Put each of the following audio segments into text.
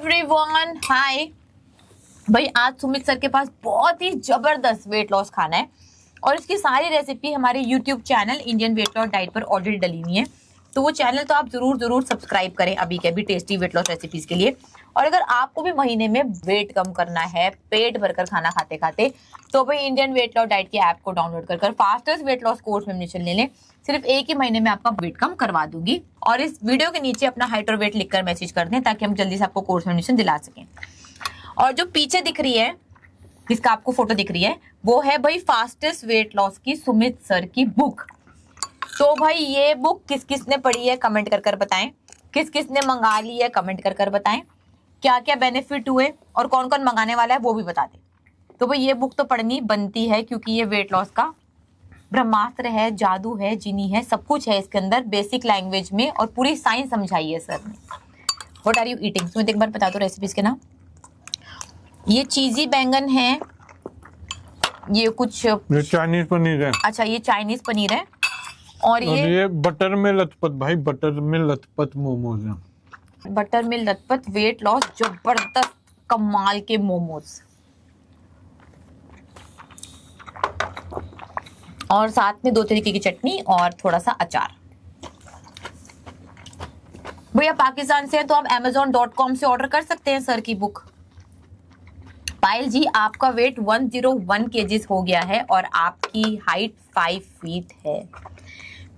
Everyone, हाय भाई। आज Sumit sir के पास बहुत ही जबरदस्त वेट लॉस खाना है और इसकी सारी रेसिपी हमारे YouTube channel Indian weight loss diet पर ऑलरेडी डली हुई है। तो वो चैनल तो आप जरूर सब्सक्राइब करें अभी के अभी टेस्टी वेट लॉस रेसिपीज के लिए। और अगर आपको भी महीने में वेट कम करना है पेट भरकर खाना खाते खाते, तो भाई इंडियन वेट लॉस डाइट की ऐप को डाउनलोड कर फास्टेस्ट वेट लॉस कोर्स में एडमिशन ले लें। सिर्फ एक ही महीने में आपका वेट कम करवा दूंगी। और इस वीडियो के नीचे अपना हाइट और वेट लिखकर मैसेज कर दें ताकि हम जल्दी से आपको कोर्स में एडमिशन दिला सकें। और जो पीछे दिख रही है, जिसका आपको फोटो दिख रही है, वो है भाई फास्टेस्ट वेट लॉस की सुमित सर की बुक। तो भाई ये बुक किस किस ने पढ़ी है कमेंट कर बताएं, किस किस ने मंगा ली है कमेंट कर बताएं, क्या क्या बेनिफिट हुए और कौन कौन मंगाने वाला है वो भी बता दें। तो भाई ये बुक तो पढ़नी बनती है क्योंकि ये वेट लॉस का ब्रह्मास्त्र है, जादू है, जीनी है, सब कुछ है इसके अंदर बेसिक लैंग्वेज में और पूरी साइंस समझाई है सर ने। What are you eating? तुम्हें एक बार बता दो रेसिपीज के नाम। ये चीजी बैंगन है, ये कुछ चाइनीज पनीर है। अच्छा ये चाइनीज पनीर है और ये बटर में लथपथ, भाई बटर में लथपथ मोमोज है। बटर में लथपथ वेट लॉस जबरदस्त कमाल के मोमोज और साथ में 2 तरीके की चटनी और थोड़ा सा अचार। भैया पाकिस्तान से है तो आप amazon.com से ऑर्डर कर सकते हैं सर की बुक। पायल जी आपका वेट 101 केजीज हो गया है और आपकी हाइट 5 फीट है,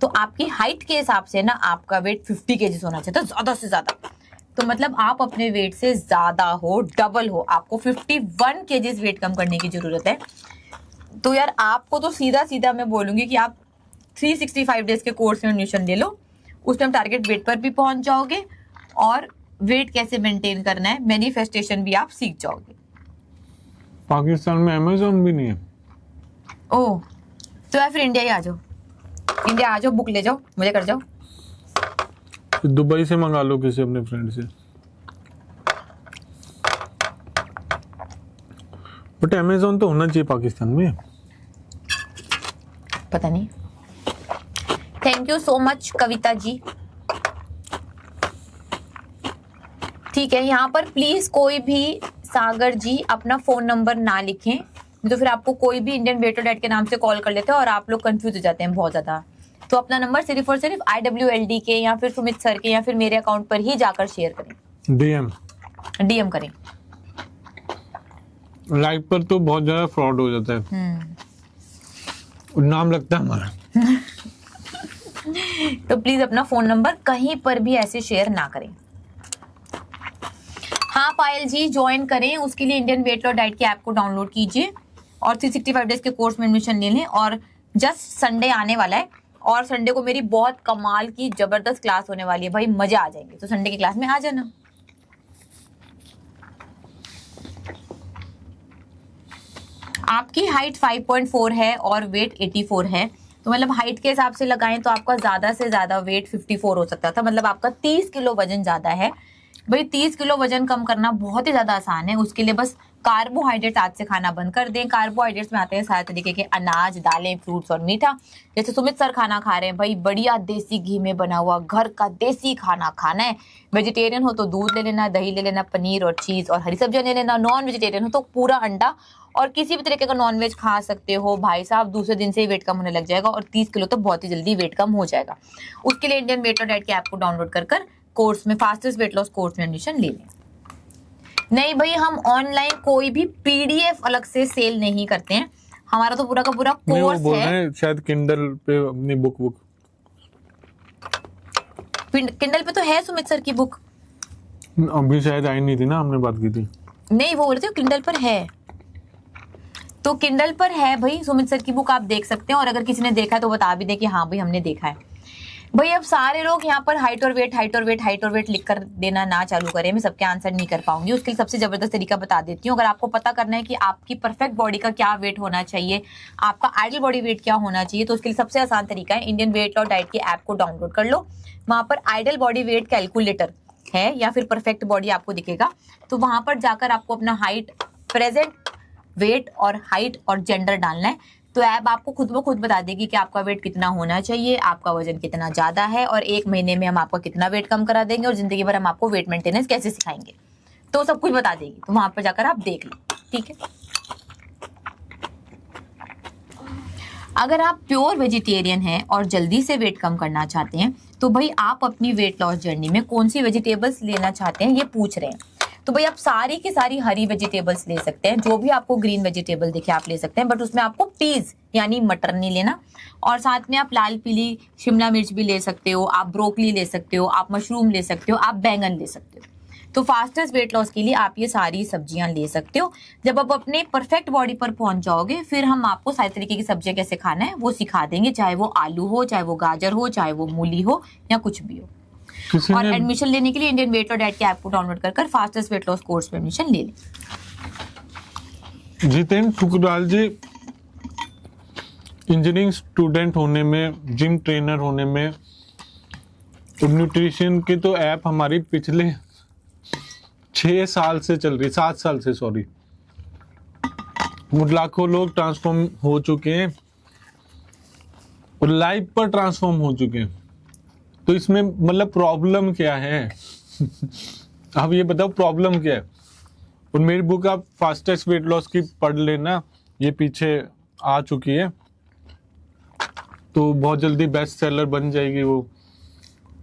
तो आपकी हाइट के हिसाब से ना आपका वेट 50 केजीज होना चाहिए, तो ज्यादा से ज्यादा। तो मतलब आप अपने वेट से ज्यादा हो, डबल हो, आपको 51 केजीज वेट कम करने की जरूरत है। तो यार आपको तो सीधा सीधा मैं बोलूंगी कि आप 365 डेज के कोर्स में एडमिशन ले लो, उसमें हम टारगेट वेट पर भी पहुंच जाओगे और वेट कैसे मेंटेन करना है मैनिफेस्टेशन भी आप सीख जाओगे। पाकिस्तान में अमेज़न भी नहीं है। ओह तो यार फिर इंडिया ही आ जाओ, इंडिया आ जाओ, बुक ले जाओ, मुझे कर जाओ। दुबई से मंगा लो किसी अपने फ्रेंड से। बट अमेज़न तो होना चाहिए पाकिस्तान में। पता नहीं। Thank you so much Kavita ji. ठीक है, यहाँ पर प्लीज कोई भी सागर जी अपना फोन नंबर ना लिखें, तो फिर आपको कोई भी इंडियन वेट लॉस डाइट के नाम से कॉल कर लेते हैं और आप लोग कंफ्यूज हो जाते हैं बहुत ज्यादा। तो अपना नंबर सिर्फ और सिर्फ IWLD के या फिर सुमित सर के या फिर मेरे अकाउंट पर ही जाकर शेयर करें, डीएम करें। लाइव पर तो बहुत ज्यादा फ्रॉड हो जाता है, नाम लगता है हमारा। तो प्लीज अपना फोन नंबर कहीं पर भी ऐसे शेयर ना करें। हाँ पायल जी ज्वाइन करें, उसके लिए इंडियन वेट लॉस डाइट की ऐप को डाउनलोड कीजिए और 365 डेज के कोर्स में एडमिशन ले लें। और जस्ट संडे आने वाला है और संडे को मेरी बहुत कमाल की जबरदस्त क्लास होने वाली है, भाई मजा आ जाएंगे। तो संडे की क्लास में आ जाना। आपकी हाइट 5.4 है और वेट 84 है, तो मतलब हाइट के हिसाब से लगाएं तो आपका ज्यादा से ज्यादा वेट 54 हो सकता था, मतलब आपका 30 किलो वजन ज्यादा है। भाई 30 किलो वजन कम करना बहुत ही ज्यादा आसान है। उसके लिए बस कार्बोहाइड्रेट आज से खाना बंद कर दें। कार्बोहाइड्रेट्स में आते हैं सारे तरीके के अनाज, दालें, फ्रूट्स और मीठा। जैसे सुमित सर खाना खा रहे हैं, भाई बढ़िया देसी घी में बना हुआ घर का देसी खाना खाना है। वेजिटेरियन हो तो दूध ले लेना, दही ले लेना, पनीर और चीज और हरी सब्जियां ले लेना। नॉन वेजिटेरियन हो तो पूरा अंडा और किसी भी तरीके का नॉन वेज खा सकते हो। भाई साहब दूसरे दिन से ही वेट कम होने लग जाएगा और 30 किलो तो बहुत ही जल्दी वेट कम हो जाएगा। उसके लिए इंडियन वेट लॉस डाइट की ऐप को डाउनलोड कर कोर्स में फास्टेस्ट वेट लॉस कोर्स में एडमिशन ले लें। नहीं भाई हम ऑनलाइन कोई भी PDF अलग से सेल नहीं करते हैं, हमारा तो पूरा का पूरा कोर्स है। शायद किंडल पे अपनी बुक किंडल पे तो है सुमित सर की बुक, अभी शायद आई नहीं थी ना, हमने बात की थी। नहीं वो बोले थे किंडल पर है, तो किंडल पर है भाई सुमित सर की बुक, आप देख सकते हैं। और अगर किसी ने देखा है तो बता भी दे कि हाँ भाई हमने देखा है। भाई अब सारे लोग यहाँ पर हाइट और वेट लिख कर देना ना चालू करें, मैं सबके आंसर नहीं कर पाऊंगी। उसके लिए सबसे जबरदस्त तरीका बता देती हूँ। अगर आपको पता करना है कि आपकी परफेक्ट बॉडी का क्या वेट होना चाहिए, आपका आइडियल बॉडी वेट क्या होना चाहिए, तो उसके लिए सबसे आसान तरीका है इंडियन वेट लॉस डाइट की ऐप को डाउनलोड कर लो। वहां पर आइडियल बॉडी वेट कैलकुलेटर है या फिर परफेक्ट बॉडी आपको दिखेगा, तो वहां पर जाकर आपको अपना हाइट, प्रेजेंट वेट और हाइट और जेंडर डालना है। तो ऐप आपको खुद ब खुद बता देगी कि आपका वेट कितना होना चाहिए, आपका वजन कितना ज्यादा है और 1 महीने में हम आपका कितना वेट कम करा देंगे और जिंदगी भर हम आपको वेट मेंटेनेंस कैसे सिखाएंगे। तो सब कुछ बता देगी, तो वहां पर जाकर आप देख लो, ठीक है। अगर आप प्योर वेजिटेरियन हैं और जल्दी से वेट कम करना चाहते हैं, तो भाई आप अपनी वेट लॉस जर्नी में कौन सी वेजिटेबल्स लेना चाहते हैं ये पूछ रहे हैं। तो भाई आप सारी की सारी हरी वेजिटेबल्स ले सकते हैं, जो भी आपको ग्रीन वेजिटेबल दिखे आप ले सकते हैं, बट उसमें आपको पीज यानी मटर नहीं लेना। और साथ में आप लाल पीली शिमला मिर्च भी ले सकते हो, आप ब्रोकली ले सकते हो, आप मशरूम ले सकते हो, आप बैंगन ले सकते हो। तो फास्टेस्ट वेट लॉस के लिए आप ये सारी सब्जियां ले सकते हो। जब आप अपने परफेक्ट बॉडी पर पहुंच जाओगे, फिर हम आपको सारे तरीके की सब्जियां कैसे खाना है वो सिखा देंगे, चाहे वो आलू हो, चाहे वो गाजर हो, चाहे वो मूली हो या कुछ भी हो। और एडमिशन लेने के लिए इंडियन वेट लॉस डाइट के ऐप को डाउनलोड कर फास्टेस्ट वेट लॉस कोर्स में एडमिशन ले लें। जितेंद्र ठुकराल जी इंजीनियरिंग स्टूडेंट होने में, जिम ट्रेनर होने में, न्यूट्रिशन की तो ऐप हमारी पिछले 6 साल से चल रही, 7 साल से, सॉरी। लाखों लोग ट्रांसफॉर्म हो चुके हैं और लाइफ पर ट्रांसफॉर्म हो चुके हैं। तो इसमें मतलब प्रॉब्लम क्या है? आप ये बताओ प्रॉब्लम क्या है। और मेरी बुक आप फास्टेस्ट वेट लॉस की पढ़ लेना, ये पीछे आ चुकी है, तो बहुत जल्दी बेस्ट सेलर बन जाएगी वो।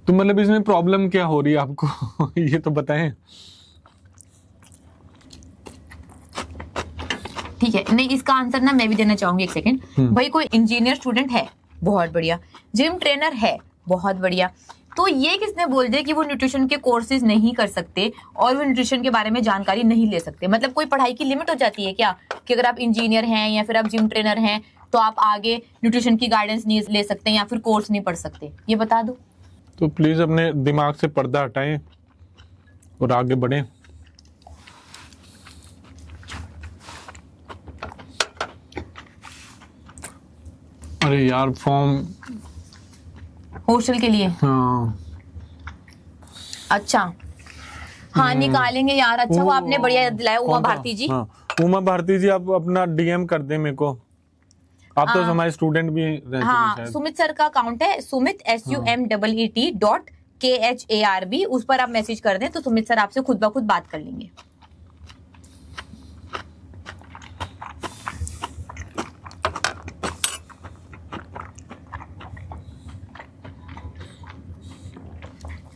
तो मतलब इसमें प्रॉब्लम क्या हो रही है आपको ये तो बताएं। ठीक है, नहीं इसका आंसर ना मैं भी देना चाहूंगी, एक सेकंड। भाई कोई इंजीनियर स्टूडेंट है, बहुत बढ़िया। जिम ट्रेनर है, बहुत बढ़िया। तो ये किसने बोल दिया कि वो न्यूट्रिशन के कोर्सेज नहीं कर सकते और वो न्यूट्रिशन के बारे में जानकारी नहीं ले सकते? मतलब कोई पढ़ाई की लिमिट हो जाती है क्या कि अगर आप इंजीनियर हैं या फिर आप जिम ट्रेनर हैं तो आप आगे न्यूट्रिशन की गाइडेंस नहीं ले सकते या फिर कोर्स नहीं पढ़ सकते? ये बता दो। तो प्लीज अपने दिमाग से पर्दा हटाएं और आगे बढ़ें। अरे यार फॉर्म हॉस्टल के लिए? हाँ अच्छा, हाँ निकालेंगे यार। अच्छा वो आपने बढ़िया याद दिलाया। उमा भारती जी, हाँ उमा भारती जी, आप अपना डीएम कर दें मेरे को। आप तो हमारे स्टूडेंट भी रह चुके हाँ शायद। सुमित सर का अकाउंट है सुमित SUMET.KHARB, उस पर आप मैसेज कर दें तो सुमित सर आपसे खुद ब खुद बात कर लेंगे।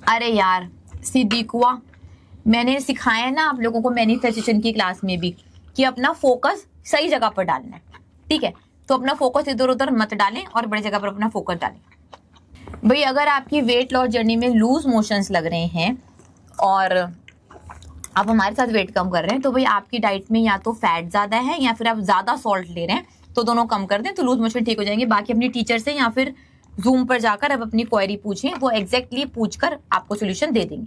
अरे यार सिद्दीकुआ, मैंने सिखाया है ना आप लोगों को मैनिफेस्टेशन की क्लास में भी कि अपना फोकस सही जगह पर डालना है, ठीक है? तो अपना फोकस इधर उधर मत डालें और बड़ी जगह पर अपना फोकस डालें। भाई अगर आपकी वेट लॉस जर्नी में लूज मोशंस लग रहे हैं और आप हमारे साथ वेट कम कर रहे हैं, तो भाई आपकी डाइट में या तो फैट ज्यादा है या फिर आप ज्यादा सॉल्ट ले रहे हैं, तो दोनों कम कर दें तो लूज मोशन ठीक हो जाएंगे। बाकी अपनी टीचर से या फिर जूम पर जाकर अब अपनी क्वेरी पूछें, वो एग्जैक्टली पूछकर आपको सोल्यूशन दे देंगे।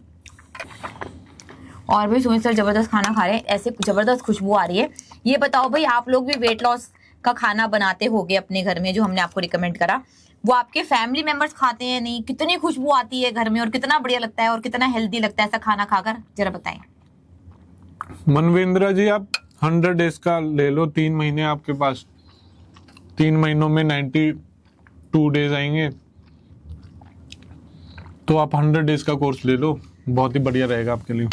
और भाई सुमित सर जबरदस्त खाना खा रहे हैं, ऐसे जबरदस्त खुशबू आ रही है। ये बताओ भाई आप लोग भी वेट लॉस का खाना बनाते होगे अपने घर में, जो हमने आपको रिकमेंड करा, वो आपके फैमिली मेंबर्स खाते हैं नहीं? कितनी खुशबू आती है घर में और कितना बढ़िया लगता है और कितना हेल्दी लगता है ऐसा खाना खाकर, जरा बताएं। मनवेंद्र जी आप 100 डेज का ले लो, 3 महीने आपके पास, 3 महीनों में 92 डेज आएंगे, तो आप 100 डेज का कोर्स ले लो, बहुत ही बढ़िया रहेगा आपके लिए।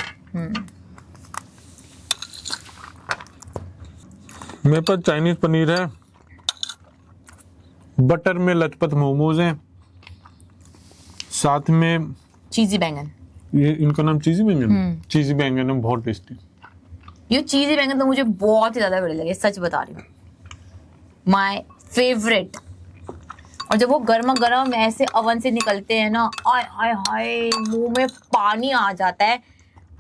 मेरे पास चाइनीज पनीर है, बटर में लचपत मोमोज हैं, साथ में चीजी बैंगन। ये इनका नाम चीजी बैंगन, चीजी बैंगन है, बहुत टेस्टी। ये चीजी बैंगन तो मुझे बहुत ही ज्यादा बढ़िया लगे, सच बता रही हूँ, माय फेवरेट। और जब वो गर्मा गर्म ऐसे ओवन से निकलते हैं ना, आय हाय हाय, मुंह में पानी आ जाता है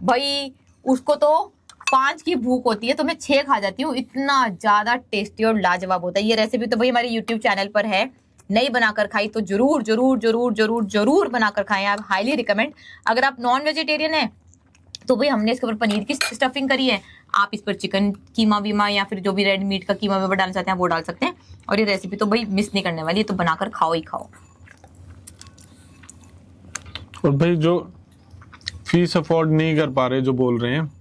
भाई। उसको तो 5 की भूख होती है तो मैं 6 खा जाती हूँ, इतना ज्यादा टेस्टी और लाजवाब होता है। ये रेसिपी तो भाई हमारे यूट्यूब चैनल पर है, नहीं बनाकर खाई तो जरूर जरूर जरूर जरूर जरूर बनाकर खाएं। आप हाईली रिकमेंड। अगर आप नॉन वेजिटेरियन है तो भाई हमने इसके ऊपर पनीर की स्टफिंग करी है, आप इस पर चिकन कीमा वीमा या फिर जो भी रेड मीट का कीमा वीमा डालना चाहते हैं वो डाल सकते हैं। और ये रेसिपी तो भाई मिस नहीं करने वाली है, तो बनाकर खाओ ही खाओ। और भाई जो फीस अफोर्ड नहीं कर पा रहे, जो बोल रहे हैं,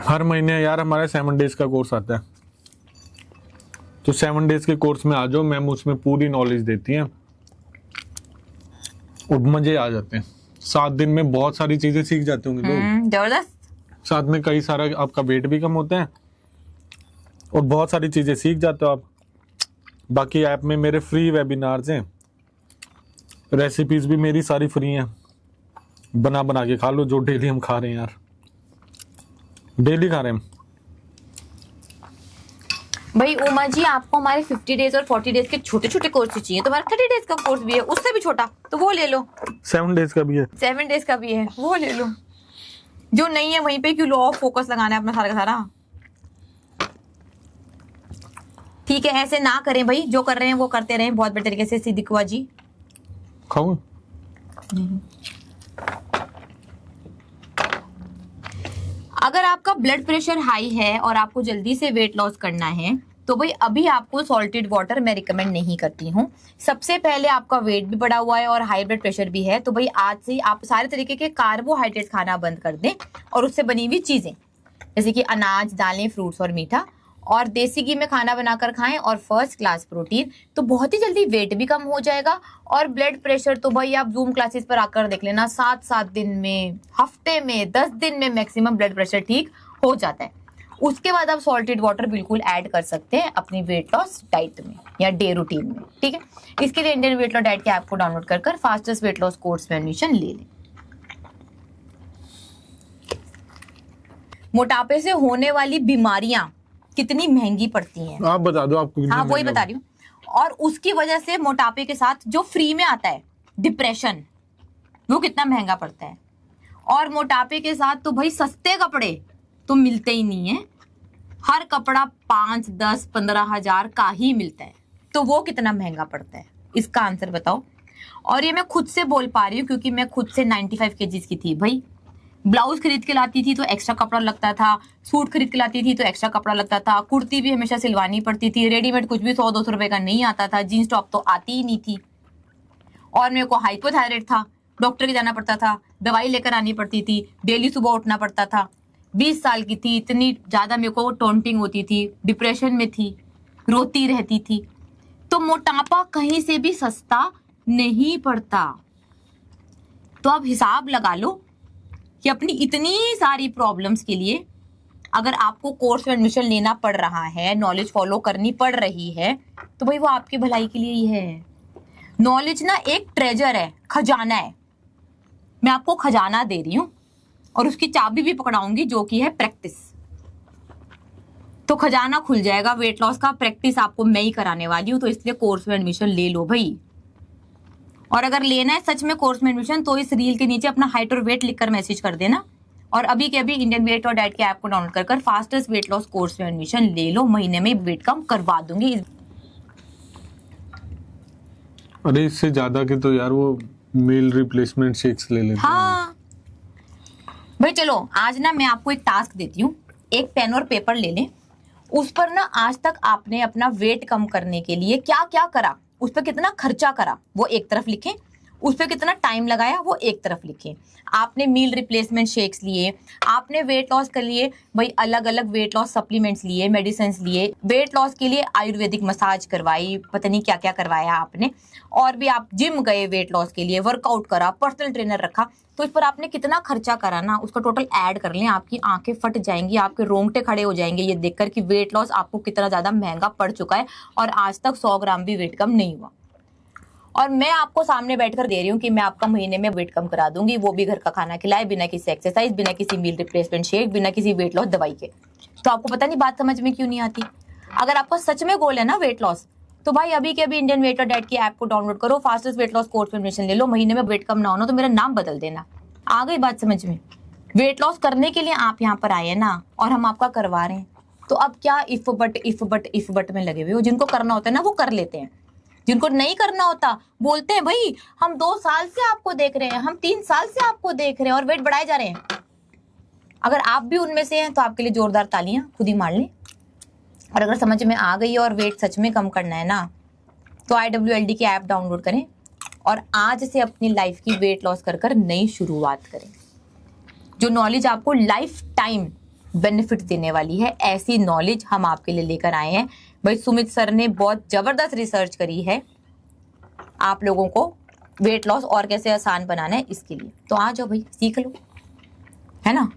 हर महीने यार हमारा 7 डेज का कोर्स आता है, तो 7 डेज के कोर्स में आ जाओ, मैम उसमें पूरी नॉलेज देती हैं और मजे आ जाते हैं। 7 दिन में बहुत सारी चीजें सीख जाते होंगे लोग। जबरदस्त। साथ में कई सारा आपका वेट भी कम होता है और बहुत सारी चीजें सीख जाते हो आप। बाकी ऐप में मेरे फ्री वेबिनार्स हैं, रेसिपीज भी मेरी सारी फ्री हैं, बना बना के खा लो, जो डेली हम खा रहे हैं यार, डेली खा रहे हैं। भाई उमा जी, आपको हमारे 50 डेज और 40 डेज के छोटे छोटे कोर्स चाहिए, तो हमारा 30 डेज का कोर्स भी है, उससे भी छोटा, तो वो ले लो। 7 डेज का भी है, 7 डेज का भी है, वो ले लो। जो नहीं है वहीं पे क्यों लो ऑफ फोकस लगाना है अपना सारा का सारा। ठीक है, ऐसे ना करें भाई, जो कर रहे हैं वो करते रहें बहुत बेटर तरीके से। सिद्दीकुआ जी खाऊं? अगर आपका ब्लड प्रेशर हाई है और आपको जल्दी से वेट लॉस करना है तो भाई अभी आपको सॉल्टेड वाटर मैं रिकमेंड नहीं करती हूँ। सबसे पहले आपका वेट भी बढ़ा हुआ है और हाई ब्लड प्रेशर भी है, तो भाई आज से आप सारे तरीके के कार्बोहाइड्रेट खाना बंद कर दें और उससे बनी हुई चीजें जैसे कि अनाज, दालें, फ्रूट्स और मीठा, और देसी घी में खाना बनाकर खाएं और फर्स्ट क्लास प्रोटीन, तो बहुत ही जल्दी वेट भी कम हो जाएगा। और ब्लड प्रेशर तो भाई आप जूम क्लासेस पर आकर देख लेना, 7 दिन में, हफ्ते में, 10 दिन में मैक्सिमम ब्लड प्रेशर ठीक हो जाता है। उसके बाद आप सॉल्टेड वाटर बिल्कुल ऐड कर सकते हैं अपनी वेट लॉस डाइट में या डे रूटीन में। ठीक है, इसके लिए इंडियन वेट लॉस डाइट के ऐप को डाउनलोड कर फास्टेस्ट वेट लॉस कोर्स में एडमिशन ले लें। मोटापे से होने वाली बीमारियां कितनी महंगी पड़ती हैं, आप बता दो आपको। हाँ वही बता रही हूँ। और उसकी वजह से मोटापे के साथ जो फ्री में आता है डिप्रेशन, वो कितना महंगा पड़ता है। और मोटापे के साथ तो भाई सस्ते कपड़े तो मिलते ही नहीं है, हर कपड़ा 5, 10, 15 हजार का ही मिलता है, तो वो कितना महंगा पड़ता है, इसका आंसर बताओ। और ये मैं खुद से बोल पा रही हूँ क्योंकि मैं खुद से 95 केजीज की थी भाई। ब्लाउज खरीद के लाती थी तो एक्स्ट्रा कपड़ा लगता था, सूट खरीद के लाती थी तो एक्स्ट्रा कपड़ा लगता था, कुर्ती भी हमेशा सिलवानी पड़ती थी, रेडीमेड कुछ भी 100-200 रुपए का नहीं आता था, जीन्स टॉप तो आती ही नहीं थी। और मेरे को हाइपोथायराइड था, डॉक्टर के जाना पड़ता था, दवाई लेकर आनी पड़ती थी, डेली सुबह उठना पड़ता था। 20 साल की थी, इतनी ज्यादा मेरे को टॉन्टिंग होती थी, डिप्रेशन में थी, रोती रहती थी। तो मोटापा कहीं से भी सस्ता नहीं पड़ता। तो अब हिसाब लगा लो कि अपनी इतनी सारी प्रॉब्लम्स के लिए अगर आपको कोर्स में एडमिशन लेना पड़ रहा है, नॉलेज फॉलो करनी पड़ रही है, तो भाई वो आपकी भलाई के लिए ही है। नॉलेज ना एक ट्रेजर है, खजाना है। मैं आपको खजाना दे रही हूं और उसकी चाबी भी पकड़ाऊंगी जो कि है प्रैक्टिस। तो खजाना खुल जाएगा वेट लॉस का। प्रैक्टिस आपको मैं ही कराने वाली हूं, तो इसलिए कोर्स में एडमिशन ले लो भाई। और अगर लेना है सच में कोर्स में एडमिशन तो इस रील के नीचे अपना हाइट और वेट लिखकर मैसेज कर देना, और अभी के अभी इंडियन वेट और डाइट के ऐप को डाउनलोड कर फास्टेस्ट वेट लॉस कोर्स में एडमिशन ले लो। महीने में वेट कम करवा दूंगी। अरे इससे ज्यादा के तो यार वो मील रिप्लेसमेंट शेक्स ले लेते हैं। हाँ भाई चलो, आज ना मैं आपको एक टास्क देती हूँ, एक पेन और पेपर ले लें, उस पर ना आज तक आपने अपना वेट कम करने के लिए क्या क्या करा, उस पर कितना खर्चा करा वो एक तरफ लिखें, उस पर कितना टाइम लगाया वो एक तरफ लिखें। आपने मील रिप्लेसमेंट शेक्स लिए, आपने वेट लॉस के लिए भाई अलग अलग वेट लॉस सप्लीमेंट्स लिए, मेडिसिन लिए, वेट लॉस के लिए आयुर्वेदिक मसाज करवाई, पता नहीं क्या क्या करवाया आपने, और भी आप जिम गए वेट लॉस के लिए, वर्कआउट करा, पर्सनल ट्रेनर रखा, तो इस पर आपने कितना खर्चा करा ना उसका टोटल ऐड कर लें। आपकी आंखें फट जाएंगी, आपके रोंगटे खड़े हो जाएंगे ये देखकर कि वेट लॉस आपको कितना ज्यादा महंगा पड़ चुका है और आज तक 100 ग्राम भी वेट कम नहीं हुआ। और मैं आपको सामने बैठकर दे रही हूँ कि मैं आपका महीने में वेट कम करा दूंगी, वो भी घर का खाना खिलाए, बिना किसी एक्सरसाइज, बिना किसी मील रिप्लेसमेंट शेक, बिना किसी वेट लॉस दवाई के। तो आपको पता नहीं बात समझ में क्यों नहीं आती। अगर आपका सच में गोल है ना वेट लॉस, तो भाई अभी के अभी इंडियन वेट और डाइट की ऐप को डाउनलोड करो, फास्टेस्ट वेट लॉस कोर्स में एडमिशन ले लो। महीने में वेट कम ना होना तो मेरा नाम बदल देना। आ गई बात समझ में? वेट लॉस करने के लिए आप यहाँ पर आए हैं ना, और हम आपका करवा रहे हैं, तो अब क्या इफ बट में लगे हुए हो। जिनको करना होता है ना वो कर लेते हैं, जिनको नहीं करना होता बोलते हैं भाई हम 2 साल से आपको देख रहे हैं, हम 3 साल से आपको देख रहे हैं और वेट बढ़ाए जा रहे हैं। अगर आप भी उनमें से हैं तो आपके लिए जोरदार तालियां खुद ही मार लें। और अगर समझ में आ गई है और वेट सच में कम करना है ना, तो IWLD की ऐप डाउनलोड करें और आज से अपनी लाइफ की वेट लॉस कर नई शुरुआत करें। जो नॉलेज आपको लाइफ टाइम बेनिफिट देने वाली है, ऐसी नॉलेज हम आपके लिए लेकर आए हैं। भाई सुमित सर ने बहुत जबरदस्त रिसर्च करी है आप लोगों को वेट लॉस और कैसे आसान बनाना है इसके लिए। तो आ जाओ भाई, सीख लो, है ना।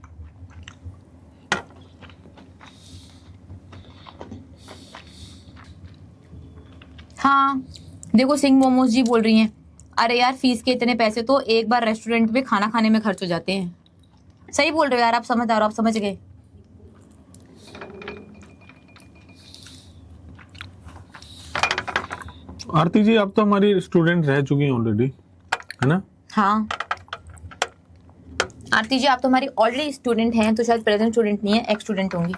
हाँ देखो, सिंह मोमोज जी बोल रही हैं, अरे यार फीस के इतने पैसे तो एक बार रेस्टोरेंट में खाना खाने में खर्च हो जाते हैं। सही बोल रहे हो यार, आप समझदार हो, आप समझ गए। आरती जी, आप तो हमारी स्टूडेंट रह चुकी हैं ऑलरेडी, है ना। हाँ आरती जी, आप तो हमारी ऑलरेडी स्टूडेंट हैं, तो शायद प्रेजेंट स्टूडेंट नहीं है, एक्स स्टूडेंट होंगी।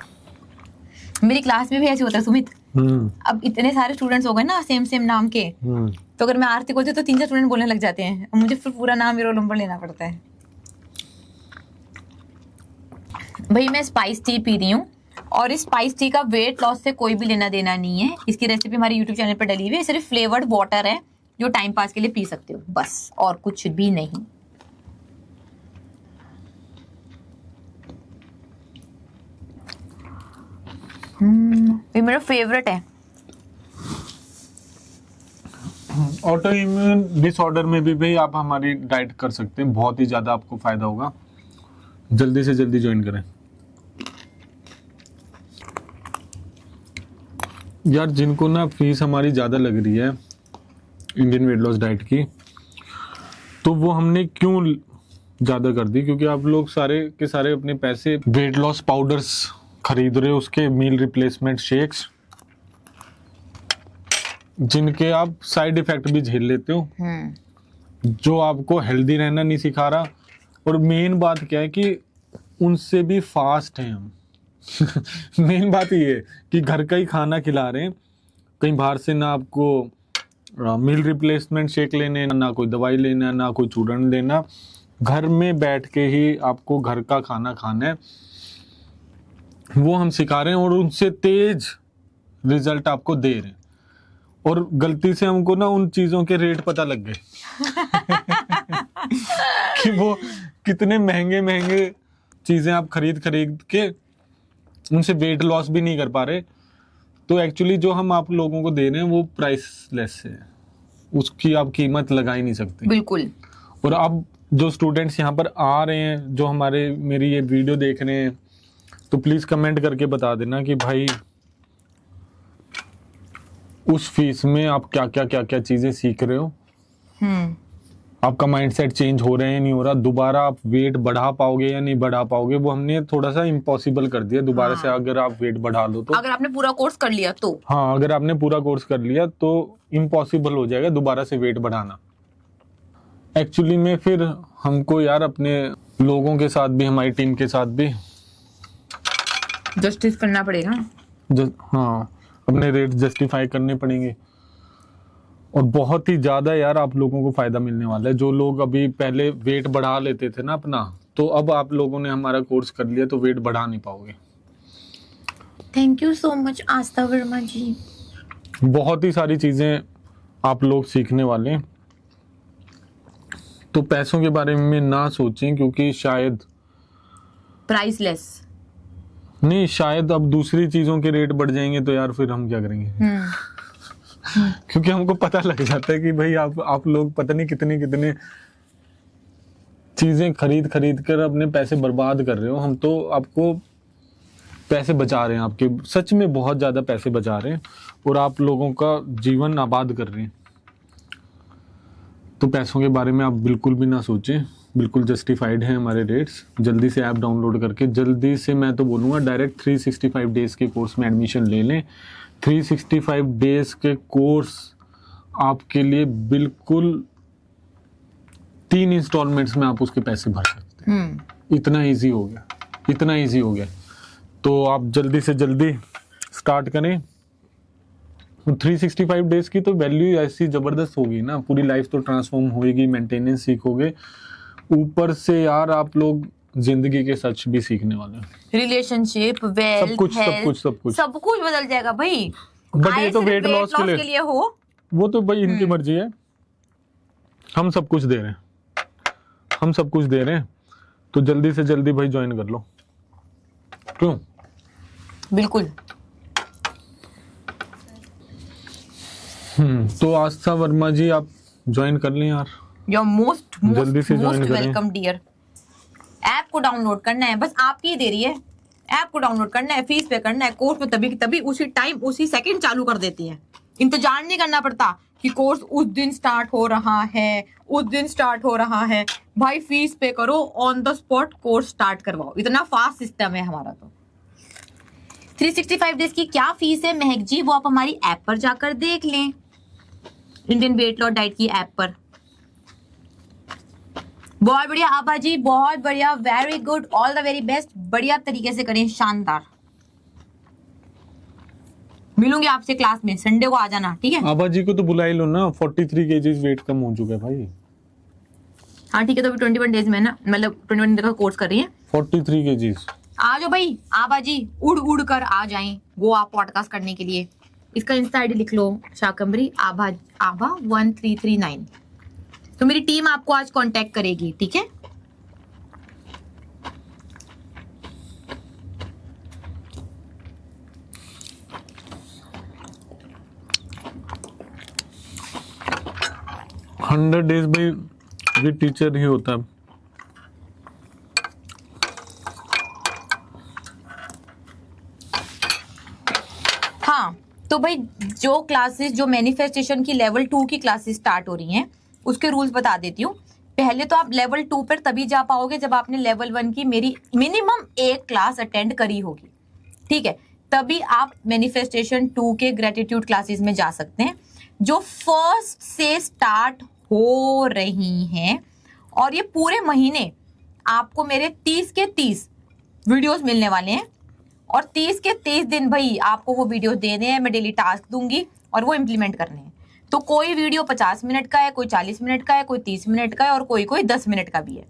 मेरी क्लास में भी ऐसे होता है सुमित। अब इतने सारे स्टूडेंट्स हो गए ना सेम सेम नाम के, तो अगर मैं आरती बोलती हूँ तो 3-4 स्टूडेंट बोलने लग जाते हैं, मुझे फिर पूरा नाम रोल नंबर लेना पड़ता है। भाई मैं स्पाइस टी पी रही हूँ, और इस स्पाइस टी का वेट लॉस से कोई भी लेना देना नहीं है। इसकी रेसिपी हमारे यूट्यूब चैनल पर डली हुई है, सिर्फ फ्लेवर्ड वाटर है जो टाइम पास के लिए पी सकते हो, बस, और कुछ भी नहीं। ये मेरा फेवरेट है। ऑटो इम्यून डिसऑर्डर में भी भाई आप हमारी डाइट कर सकते हैं, बहुत ही ज्यादा आपको फायदा होगा। जल्दी से जल्दी ज्वाइन करें यार। जिनको ना फीस हमारी ज्यादा लग रही है इंडियन वेट लॉस डाइट की, तो वो हमने क्यों ज्यादा कर दी, क्योंकि आप लोग सारे के सारे अपने पैसे वेट लॉस पाउडर्स खरीद रहे हो, उसके मील रिप्लेसमेंट शेक्स, जिनके आप साइड इफेक्ट भी झेल लेते हो, जो आपको हेल्दी रहना नहीं सिखा रहा। और मेन बात क्या है कि उनसे भी फास्ट हैं हम। मेन बात ये है कि घर का ही खाना खिला रहे हैं, कहीं बाहर से ना आपको मील रिप्लेसमेंट शेक लेने, ना कोई दवाई लेना, ना कोई चूर्ण लेना, घर में बैठ के ही आपको घर का खाना खाना है, वो हम सिखा रहे हैं, और उनसे तेज रिजल्ट आपको दे रहे हैं। और गलती से हमको ना उन चीजों के रेट पता लग गए कि वो कितने महंगे महंगे चीजें आप खरीद के उनसे वेट लॉस भी नहीं कर पा रहे। तो एक्चुअली जो हम आप लोगों को दे रहे हैं वो प्राइसलेस है, उसकी आप कीमत लगा ही नहीं सकते। बिल्कुल। और अब जो स्टूडेंट्स यहाँ पर आ रहे हैं, जो मेरी ये वीडियो देख रहे हैं, तो प्लीज कमेंट करके बता देना कि भाई उस फीस में आप क्या क्या चीजें सीख रहे हो, आपका माइंडसेट चेंज हो रहा है या नहीं हो रहा, दोबारा आप वेट बढ़ा पाओगे या नहीं बढ़ा पाओगे, वो हमने थोड़ा सा इम्पॉसिबल कर दिया दोबारा से। अगर आप वेट बढ़ा लो तो, अगर आपने पूरा कोर्स कर लिया तो, हाँ, अगर आपने पूरा कोर्स कर लिया तो इम्पॉसिबल हो जाएगा दोबारा से वेट बढ़ाना। एक्चुअली में फिर हमको यार अपने लोगों के साथ भी, हमारी टीम के साथ भी जस्टिस करना पड़ेगा। हाँ, अपने रेट जस्टिफाई करने पड़ेंगे। और बहुत ही ज्यादा यार आप लोगों को फायदा मिलने वाला है। जो लोग अभी पहले वेट बढ़ा लेते थे ना अपना, तो अब आप लोगों ने हमारा कोर्स कर लिया तो वेट बढ़ा नहीं पाओगे। थैंक यू सो मच आस्था वर्मा जी। बहुत ही सारी चीजें आप लोग सीखने वाले हैं, तो पैसों के बारे में ना सोचें, क्योंकि शायद प्राइसलेस नहीं, शायद अब दूसरी चीजों के रेट बढ़ जाएंगे तो यार फिर हम क्या करेंगे। क्योंकि हमको पता लग जाता है कि भाई आप लोग पता नहीं कितने कितने चीजें खरीद कर अपने पैसे बर्बाद कर रहे हो। हम तो आपको पैसे बचा रहे हैं, आपके सच में बहुत ज्यादा पैसे बचा रहे हैं, और आप लोगों का जीवन आबाद कर रहे हैं। तो पैसों के बारे में आप बिल्कुल भी ना सोचें, बिल्कुल जस्टिफाइड हैं हमारे रेट्स। जल्दी से ऐप डाउनलोड करके, जल्दी से मैं तो बोलूँगा डायरेक्ट 365 डेज के कोर्स में एडमिशन ले लें। 365 डेज के कोर्स आपके लिए बिल्कुल 3 इंस्टॉलमेंट्स में आप उसके पैसे भर सकते हैं। इतना इजी हो गया, इतना इजी हो गया। तो आप जल्दी से जल्दी स्टार्ट करें। 365 डेज की तो वैल्यू ऐसी जबरदस्त होगी ना, पूरी लाइफ तो ट्रांसफॉर्म होएगी, मेंटेनेंस सीखोगे, ऊपर से यार आप लोग जिंदगी के सच भी सीखने वाले हैं। रिलेशनशिप, वेल्थ, सब कुछ बदल जाएगा भाई। बट ये तो वेट लॉस के लिए हो, वो तो भाई इनकी मर्जी है। हम सब कुछ दे रहे हैं, तो जल्दी से जल्दी भाई ज्वाइन कर लो। क्यों? बिल्कुल। तो आस्था वर्मा जी आप ज्वाइन कर लें यार। योर मोस्ट जल्दी से join मोस्ट करें। Welcome dear. ऐप को डाउनलोड करना है, बस आपकी ही देरी है। ऐप को डाउनलोड करना है, फीस पे करना है, कोर्स में तभी तभी उसी टाइम उसी सेकंड चालू कर देती है। इंतजार नहीं करना पड़ता कि कोर्स उस दिन स्टार्ट हो रहा है, उस दिन स्टार्ट हो रहा है। भाई फीस पे करो, on the spot course start करवाओ। इतना फास्ट सिस्टम है हमारा। तो 365 डेज की क्या फीस है महक जी, वो आप हमारी ऐप पर जाकर देख लें, इंडियन वेट लॉस डाइट की ऐप पर। बहुत बढ़िया आभा जी, बहुत बढ़िया, very good, all the very best. बढ़िया तरीके से करें, शानदार। मिलूंगी आपसे क्लास में, संडे को आ जाना, ठीक है? आभा जी को तो बुला ही लो ना, 43 केजीज वेट कम हो चुका है भाई। हाँ ठीक है, तो अभी 21 डेज में ना, मतलब 21 डेज का कोर्स कर रही है। 43 केजीज। आ जाओ भाई आभा जी, उड़ उड़ कर आ जाएं गोवा पॉडकास्ट करने के लिए। इसका इंस्टा आईडी लिख लो, शाकंभरी आभा 1339। तो मेरी टीम आपको आज कांटेक्ट करेगी, ठीक है? हंड्रेड डेज में भी टीचर ही होता है। हाँ तो भाई जो क्लासेस, जो मैनिफेस्टेशन की लेवल 2 की क्लासेस स्टार्ट हो रही हैं, उसके रूल्स बता देती हूँ। पहले तो आप लेवल 2 पर तभी जा पाओगे जब आपने लेवल 1 की मेरी मिनिमम एक क्लास अटेंड करी होगी, ठीक है? तभी आप मैनिफेस्टेशन 2 के ग्रेटिट्यूड क्लासेस में जा सकते हैं, जो फर्स्ट से स्टार्ट हो रही हैं। और ये पूरे महीने आपको मेरे 30 के 30 वीडियोस मिलने वाले हैं, और 30 के 30 दिन भाई आपको वो वीडियो देने हैं। मैं डेली टास्क दूंगी और वो इम्प्लीमेंट करने हैं। तो कोई वीडियो 50 मिनट का है, कोई 40 मिनट का है, कोई 30 मिनट का है, और कोई 10 मिनट का भी है।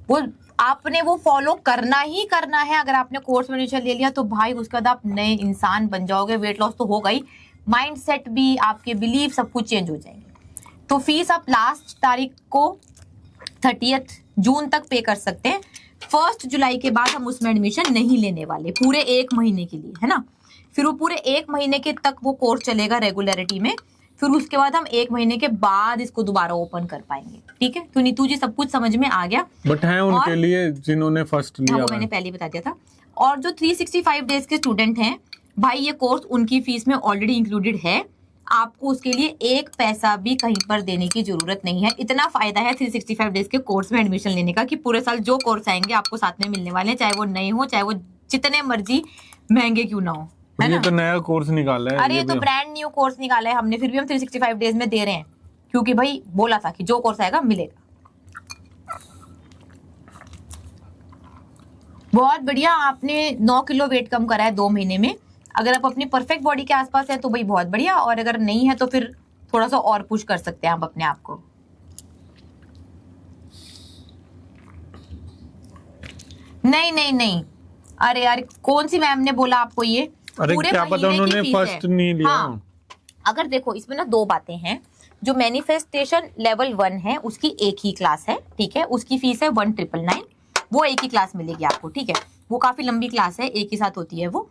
वो आपने वो फॉलो करना ही करना है। अगर आपने कोर्स में एडमिशन ले लिया तो भाई उसके बाद आप नए इंसान बन जाओगे। वेट लॉस तो होगा ही, माइंड सेट भी, आपके बिलीव सब कुछ चेंज हो जाएंगे। तो फीस आप लास्ट तारीख को 30 जून तक पे कर सकते हैं। 1 जुलाई के बाद हम उसमें एडमिशन नहीं लेने वाले, पूरे 1 महीने के लिए, है ना? फिर वो पूरे 1 महीने के तक वो कोर्स चलेगा रेगुलरिटी में। फिर उसके बाद हम 1 महीने के बाद इसको दोबारा ओपन कर पाएंगे, ठीक है? तो नीतू जी सब कुछ समझ में आ गया। बट है उनके लिए जिन्होंने फर्स्ट लिया, वो मैंने पहले ही बता दिया था। और जो 365 डेज के स्टूडेंट हैं भाई, ये कोर्स उनकी फीस में ऑलरेडी इंक्लूडेड है। आपको उसके लिए एक पैसा भी कहीं पर देने की जरूरत नहीं है। इतना फायदा है 365 डेज के कोर्स में एडमिशन लेने का कि पूरे साल जो कोर्स आएंगे आपको साथ में मिलने वाले हैं, चाहे वो नए हो, चाहे वो जितने मर्जी महंगे क्यों ना हो, है ये ना? तो नया कोर्स निकाला है। अरे ये तो ब्रांड न्यू कोर्स निकाला है हमने, फिर भी हम 365 डेज में दे रहे हैं, क्योंकि भाई बोला था कि जो कोर्स आएगा मिलेगा। बहुत बढ़िया, आपने 9 किलो वेट कम करा है 2 महीने में। अगर आप अपनी परफेक्ट बॉडी के आसपास है तो भाई बहुत बढ़िया, और अगर नहीं है तो फिर थोड़ा सा और पुश कर सकते हैं आप अपने आप को। नहीं नहीं नहीं, अरे यार कौन सी मैम ने बोला आपको ये? अरे पूरे क्या पता महीने की उन्होंने फीस फर्स्ट है। नहीं लिया। हाँ, अगर देखो इसमें ना 2 बातें हैं। जो मैनिफेस्टेशन लेवल 1 है उसकी एक ही क्लास है, ठीक है? उसकी फीस है 1999, वो एक ही क्लास मिलेगी आपको, ठीक है? वो काफी लंबी क्लास है, एक ही साथ होती है वो।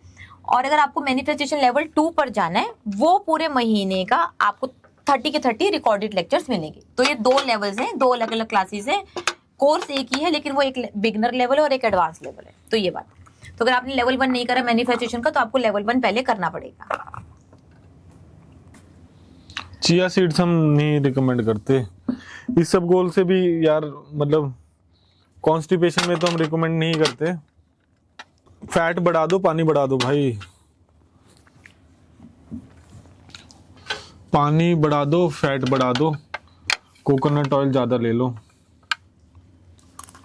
और अगर आपको मैनिफेस्टेशन लेवल 2 पर जाना है, वो पूरे महीने का आपको 30 के 30 रिकॉर्डेड लेक्चर्स मिलेंगे। तो ये 2 लेवल्स हैं, 2 अलग अलग क्लासेस हैं। कोर्स एक ही है, लेकिन वो एक बिगनर लेवल है और एक एडवांस लेवल है। तो ये बात। तो अगर आपने लेवल 1 नहीं करा मैनिफेस्टेशन का, तो आपको लेवल 1 पहले करना पड़ेगा। चिया सीड्स हम नहीं रिकमेंड करते इस सब गोल से भी यार, मतलब कॉन्स्टिपेशन में तो हम रिकमेंड नहीं करते। फैट बढ़ा दो, पानी बढ़ा दो भाई, पानी बढ़ा दो, फैट बढ़ा दो, कोकोनट ऑयल ज्यादा ले लो।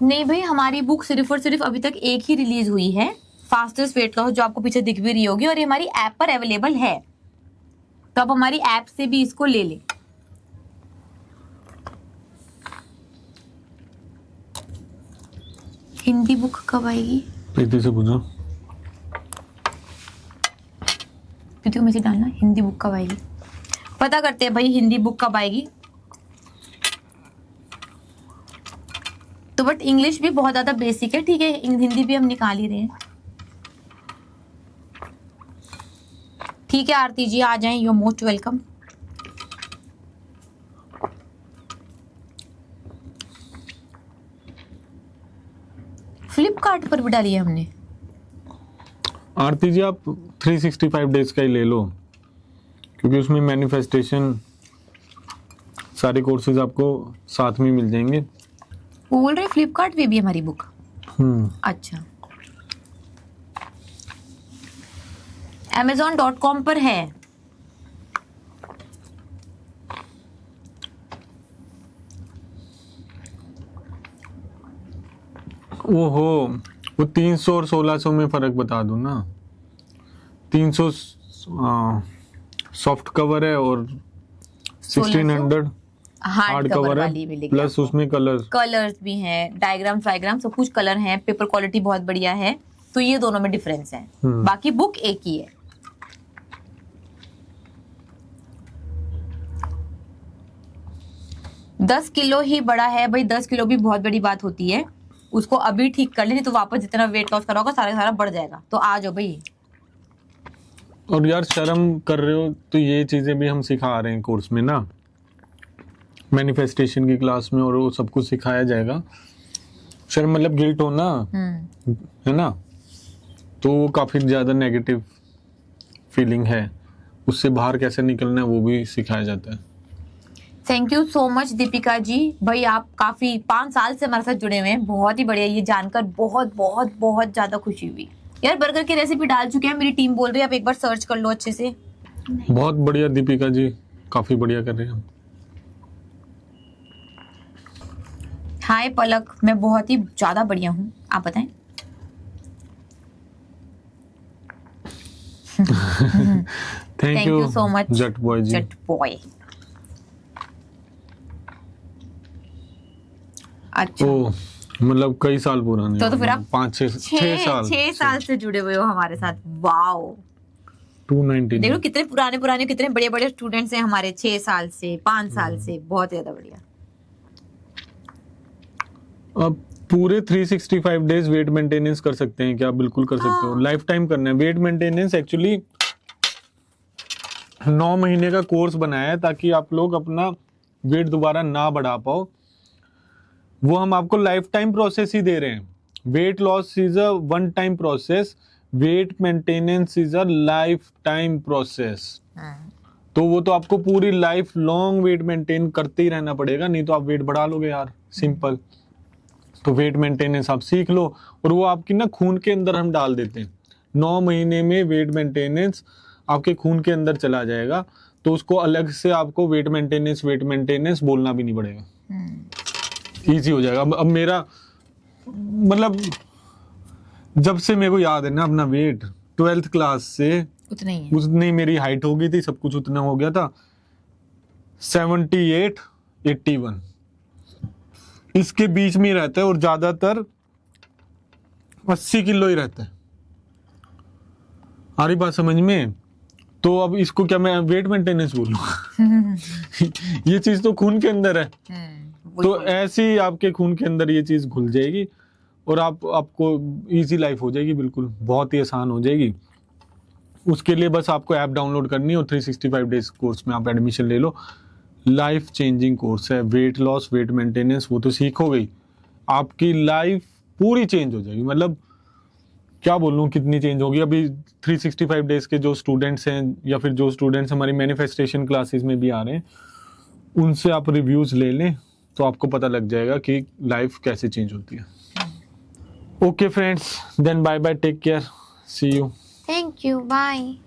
नहीं भाई, हमारी बुक सिर्फ और सिर्फ अभी तक एक ही रिलीज हुई है, फास्टेस्ट वेट लॉस, जो आपको पीछे दिख भी रही होगी, और ये हमारी ऐप पर अवेलेबल है। तो आप हमारी ऐप से भी इसको ले लें। हिंदी बुक कब आएगी? प्रीति से पूछो। प्रीति को मैसेज डालना, हिंदी बुक कब आएगी? पता करते हैं भाई हिंदी बुक कब आएगी। तो बट इंग्लिश भी बहुत ज्यादा बेसिक है, ठीक है? हिंदी भी हम निकाल ही रहे हैं। ठीक है आरती जी, आ जाएं, you are most welcome. Flipkart पर भी डाली है हमने। आरती जी आप 365 डेज का ही ले लो, क्योंकि उसमें मैनिफेस्टेशन सारे कोर्सेज आपको साथ में मिल जाएंगे। वो बोल रहे फ्लिपकार्ट पे भी हमारी बुक। अच्छा, Amazon.com पर है। ओहो, वो 300 और 1600 में फर्क बता दूं ना। 300 सॉफ्ट कवर है और 1600 हार्ड कवर वाली है, मिलेगी प्लस आपको। उसमें कलर्स भी हैं, डायग्राम वायग्राम सब कुछ कलर हैं, पेपर क्वालिटी बहुत बढ़िया है। तो ये दोनों में डिफरेंस है, बाकी बुक एक ही है। दस किलो ही बड़ा है भाई, 10 किलो भी बहुत बड़ी बात होती है। उसको अभी ठीक कर ले, नहीं तो वापस जितना वेट लॉस करोगे सारा सारा बढ़ जाएगा। तो आ जाओ भाई। और यार शर्म कर रहे हो तो ये चीजें भी हम सिखा रहे हैं कोर्स में ना, मैनिफेस्टेशन की क्लास में, और वो सब कुछ सिखाया जाएगा। शर्म मतलब गिल्ट हो ना, है ना, तो वो काफी ज्यादा नेगेटिव फीलिंग है, उससे बाहर कैसे निकलना है वो भी सिखाया जाता है। Thank you so much Deepika ji. भाई आप काफी 5 साल से हमारे साथ जुड़े हुए हैं, बहुत ही बढ़िया। ये जानकर बहुत बहुत बहुत ज्यादा खुशी हुई यार। बर्गर की रेसिपी डाल चुके हैं, मेरी टीम बोल रही है आप एक बार सर्च कर लो अच्छे से। बहुत बढ़िया दीपिका जी, काफी बढ़िया कर रहे हैं। हाय पलक, मैं बहुत ही ज्यादा बढ़िया हूँ, आप बताएं। Thank you so much Jatt boy ji. Jatt boy. अच्छा, ओ मतलब कई साल पुराने, तो फिर आप 6 साल से जुड़े हुए हो हमारे साथ। वाओ, 219। देखो कितने पुराने कितने बड़े बड़े स्टूडेंट्स हैं हमारे। 6 साल से, 5 साल से, बहुत ज्यादा बढ़िया। अब पूरे 365 डेज वेट मेंटेनेंस कर सकते हैं क्या? बिल्कुल कर सकते हो, लाइफ टाइम करना है। वेट मेंटेनेंस एक्चुअली 9 महीने का कोर्स बनाया है ताकि आप लोग अपना वेट दोबारा ना बढ़ा पाओ। वो हम आपको लाइफ टाइम प्रोसेस ही दे रहे हैं। Weight loss is a one time process, wait maintenance is a life time process. तो वो तो आपको पूरी लाइफ लॉन्ग वेट मेंटेन करते ही रहना पड़ेगा, नहीं तो आप वेट बढ़ा लोगे यार, सिंपल। तो वेट मेंटेनेंस आप सीख लो, और वो आपकी ना खून के अंदर हम डाल देते हैं। 9 महीने में वेट मेंटेनेंस आपके खून के अंदर चला जाएगा, तो उसको अलग से आपको वेट मेंटेनेंस बोलना भी नहीं पड़ेगा, इजी हो जाएगा। अब मेरा मतलब जब से मेरे को याद है ना, अपना वेट 12th क्लास से उतना ही है। उतनी मेरी हाइट हो गई थी, सब कुछ उतना हो गया था। 78, 81 इसके बीच में ही रहता है, और ज्यादातर 80 किलो ही रहता है। आ रही बात समझ में? तो अब इसको क्या मैं वेट मेंटेनेंस बोलूं? ये चीज तो खून के अंदर है। तो ऐसे ही आपके खून के अंदर ये चीज घुल जाएगी, और आपको इजी लाइफ हो जाएगी, बिल्कुल बहुत ही आसान हो जाएगी। उसके लिए बस आपको ऐप डाउनलोड करनी है और 365 डेज कोर्स में आप एडमिशन ले लो। लाइफ चेंजिंग कोर्स है। वेट लॉस, वेट मेंटेनेंस वो तो सीखोगे ही, आपकी लाइफ पूरी चेंज हो जाएगी। मतलब क्या बोलूं, कितनी चेंज होगी। अभी 365 डेज के जो स्टूडेंट्स हैं, या फिर जो स्टूडेंट्स हमारी मैनिफेस्टेशन क्लासेस में भी आ रहे हैं, उनसे आप रिव्यूज ले लें तो आपको पता लग जाएगा कि लाइफ कैसे चेंज होती है। Okay friends, then bye bye, take care, see you. Thank you, bye.